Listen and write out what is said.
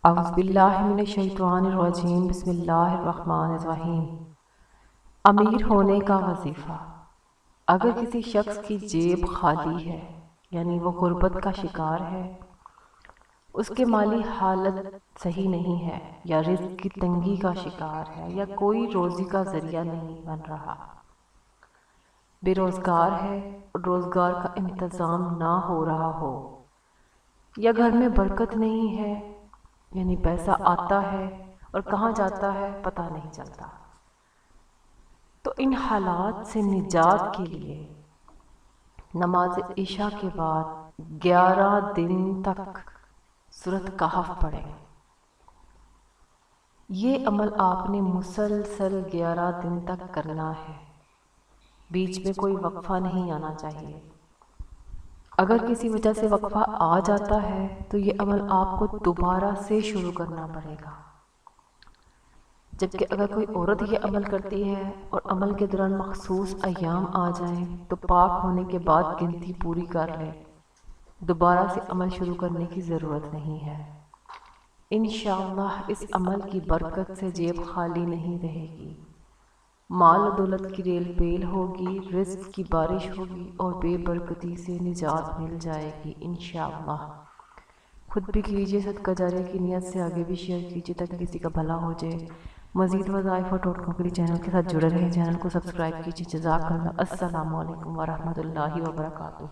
اعوذ باللہ من الشیطان الرجیم، بسم اللہ الرحمن الرحیم۔ امیر ہونے کا وظیفہ۔ اگر کسی شخص کی جیب خالی ہے، یعنی وہ غربت کا شکار ہے، اس کے مالی حالت صحیح نہیں ہے، یا رزق کی تنگی کا شکار ہے، یا کوئی روزی کا ذریعہ نہیں بن رہا، بے روزگار ہے اور روزگار کا انتظام نہ ہو رہا ہو، یا گھر میں برکت نہیں ہے، یعنی پیسہ آتا ہے اور کہاں جاتا ہے پتہ نہیں چلتا، تو ان حالات سے نجات کے لیے نماز عشاء کے بعد 11 دن تک سورۃ کہف پڑھیں۔ یہ عمل آپ نے مسلسل 11 دن تک کرنا ہے، بیچ میں کوئی وقفہ نہیں آنا چاہیے۔ اگر کسی وجہ سے وقفہ آ جاتا ہے تو یہ عمل آپ کو دوبارہ سے شروع کرنا پڑے گا، جبکہ اگر کوئی عورت یہ عمل کرتی ہے اور عمل کے دوران مخصوص ایام آ جائیں تو پاک ہونے کے بعد گنتی پوری کر لے، دوبارہ سے عمل شروع کرنے کی ضرورت نہیں ہے۔ انشاءاللہ اس عمل کی برکت سے جیب خالی نہیں رہے گی، مال و دولت کی ریل پیل ہوگی، رزق کی بارش ہوگی اور بے برکتی سے نجات مل جائے گی انشاءاللہ۔ خود بھی کیجئے، صدقہ جاریہ کی نیت سے آگے بھی شیئر کیجئے تاکہ کسی کا بھلا ہو جائے۔ مزید وظائف اور ٹوٹکوں کے لیے چینل کے ساتھ جڑے رہیں، چینل کو سبسکرائب کیجئے۔ جزاک اللہ۔ السلام علیکم ورحمۃ اللہ وبرکاتہ۔